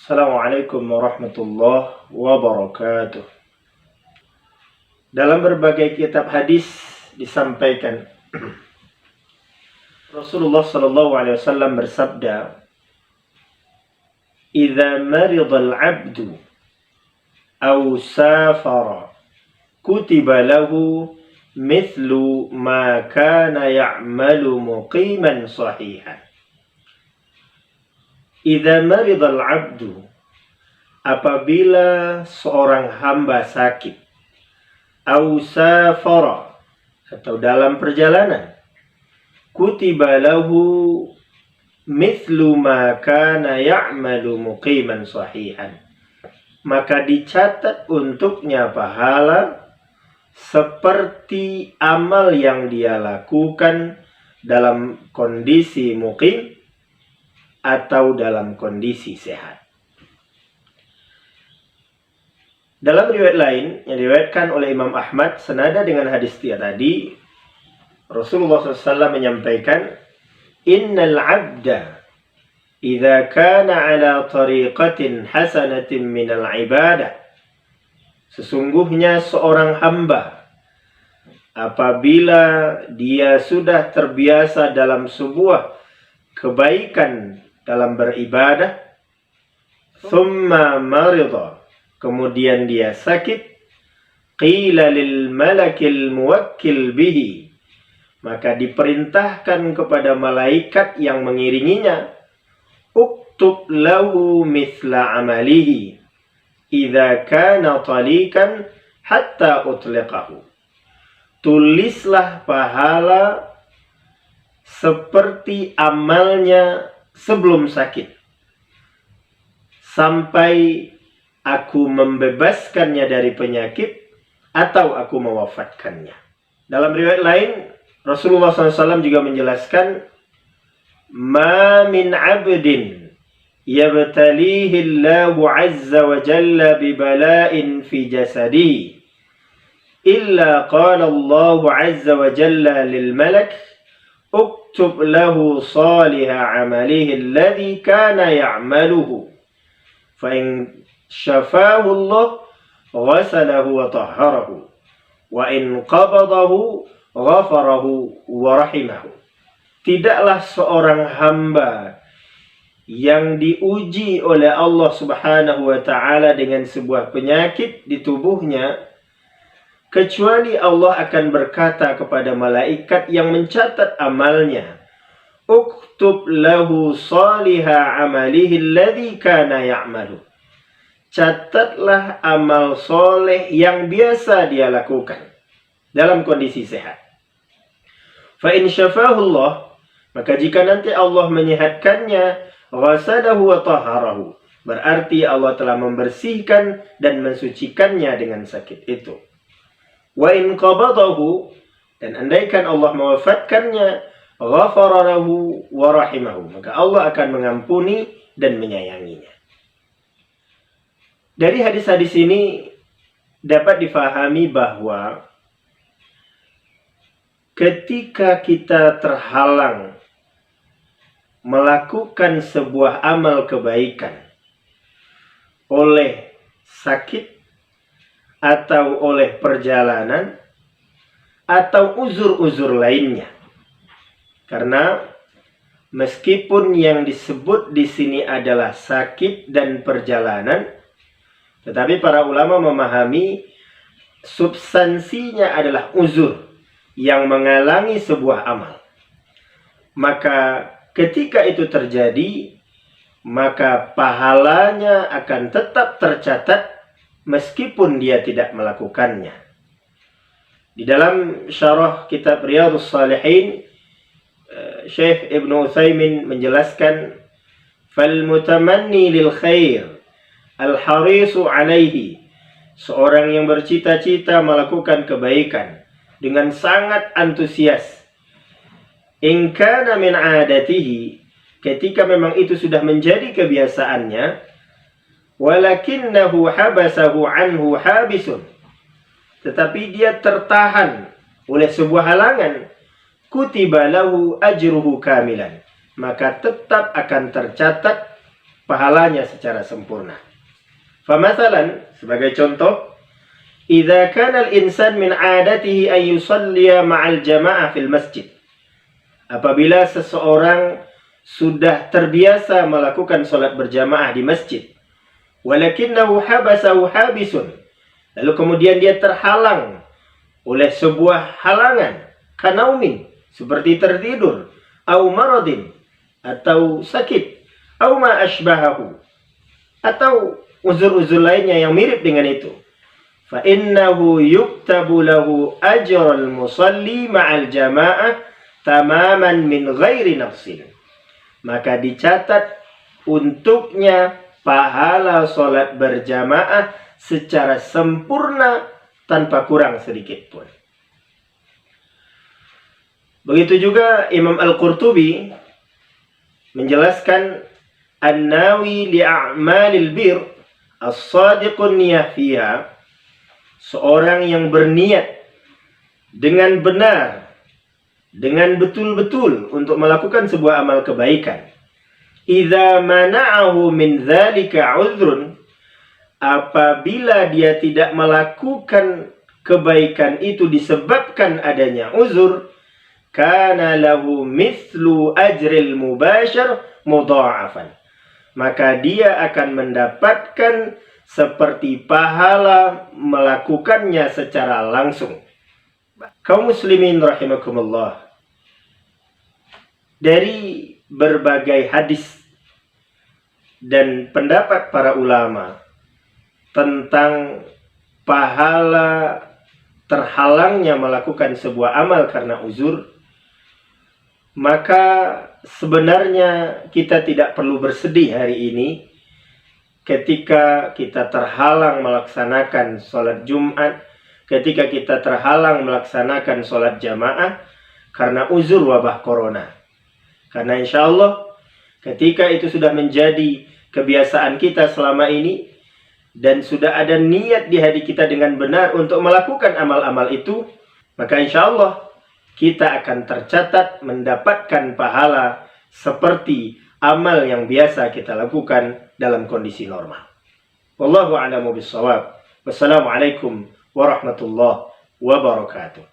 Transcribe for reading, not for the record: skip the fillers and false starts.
Assalamualaikum warahmatullahi wabarakatuh. Dalam berbagai kitab hadis disampaikan Rasulullah sallallahu alaihi wasallam bersabda, "Idza marida al-'abdu aw safara, kutiba lahu mithlu ma kana ya'malu muqiman sahihan." Idza marida al-'abdu, apabila seorang hamba sakit, au safara, atau dalam perjalanan, kutiba lahu mithlu ma kana ya'malu muqiman sahihan, maka dicatat untuknya pahala seperti amal yang dia lakukan dalam kondisi muqim atau dalam kondisi sehat. Dalam riwayat lain yang diriwayatkan oleh Imam Ahmad senada dengan hadis tadi, Rasulullah SAW menyampaikan, "Innal 'abda idza kana 'ala tariqatin hasanatin minal ibadah." Sesungguhnya seorang hamba apabila dia sudah terbiasa dalam sebuah kebaikan dalam beribadah, thumma marida, kemudian dia sakit, qila lil malakil muwakkil bihi, maka diperintahkan kepada malaikat yang mengiringinya, uktub lahu mithla amalihi idza kana talikan hatta utliqahu. Tulislah pahala seperti amalnya sebelum sakit, sampai aku membebaskannya dari penyakit atau aku mewafatkannya. Dalam riwayat lain, Rasulullah SAW juga menjelaskan, "Ma min 'abdin yabtalihi Allahu 'azza wa jalla bi bala'in fi jasadihi illa qala Allahu 'azza wa jalla lil malak uktub lahu saliha 'amalihi alladhi kana ya'maluhu fa in syafahu Allah ghasalahu wa tahharahu wa in qabadahu ghafarahu wa rahimahu." Tidaklah seorang hamba yang diuji oleh Allah Subhanahu wa ta'ala dengan sebuah penyakit di tubuhnya, kecuali Allah akan berkata kepada malaikat yang mencatat amalnya, uktub lahu saliha amalihi alladhi kana ya'malu. Catatlah amal soleh yang biasa dia lakukan dalam kondisi sehat. Fa in syafahu Allah, maka jika nanti Allah menyehatkannya, ghasadahu wa tahharahu, berarti Allah telah membersihkan dan mensucikannya dengan sakit itu. Wa in qabadahu, dan andaikan Allah mewafatkannya, ghafara lahu wa rahimahu, maka Allah akan mengampuni dan menyayanginya. Dari hadis-hadis ini dapat difahami bahwa ketika kita terhalang melakukan sebuah amal kebaikan oleh sakit atau oleh perjalanan atau uzur-uzur lainnya, karena meskipun yang disebut di sini adalah sakit dan perjalanan, tetapi para ulama memahami substansinya adalah uzur yang menghalangi sebuah amal. Maka ketika itu terjadi, maka pahalanya akan tetap tercatat meskipun dia tidak melakukannya. Di dalam syarah kitab Riyadhus Shalihin, Syekh Ibnu Utsaimin menjelaskan, "Fal mutamanni lil khair al-harisu alaihi," seorang yang bercita-cita melakukan kebaikan dengan sangat antusias, "in kana min 'adatihi," ketika memang itu sudah menjadi kebiasaannya, "walakinnahu habasahu anhu habisun," tetapi dia tertahan oleh sebuah halangan, "kutiba lahu ajruhu kamilan," maka tetap akan tercatat pahalanya secara sempurna. Famathalan, sebagai contoh, idza kana al-insan min 'adatihi an yusalliya ma'al jama'ah fil masjid. Apabila seseorang sudah terbiasa melakukan salat berjamaah di masjid, walakinnahu habasahu habisun, lalu kemudian dia terhalang oleh sebuah halangan, kanaumin, seperti tertidur, au maradin, atau sakit, au ma ashbahahu, atau uzur-uzur lainnya yang mirip dengan itu, fa innahu yuktabu lahu ajral musalli ma'al jamaah tamaman min ghairi nafsin. Maka dicatat untuknya pahala sholat berjamaah secara sempurna tanpa kurang sedikit pun. Begitu juga Imam Al-Qurtubi menjelaskan an-nawi li'a'malil bir as-sadiqun niyah fiha, seorang yang berniat dengan benar, dengan betul-betul untuk melakukan sebuah amal kebaikan. Idza mana'ahu min dzalika 'udhrun, apabila dia tidak melakukan kebaikan itu disebabkan adanya uzur, kana lahu mithlu ajril mubashir mudha'afan, maka dia akan mendapatkan seperti pahala melakukannya secara langsung. Kaum muslimin rahimakumullah, dari berbagai hadis dan pendapat para ulama tentang pahala terhalangnya melakukan sebuah amal karena uzur, maka sebenarnya kita tidak perlu bersedih hari ini ketika kita terhalang melaksanakan sholat Jumat, ketika kita terhalang melaksanakan sholat jamaah karena uzur wabah corona. Karena insya Allah ketika itu sudah menjadi kebiasaan kita selama ini, dan sudah ada niat di hati kita dengan benar untuk melakukan amal-amal itu, maka insya Allah kita akan tercatat mendapatkan pahala seperti amal yang biasa kita lakukan dalam kondisi normal. Wallahu a'lamu bissawab. Wassalamualaikum warahmatullahi wabarakatuh.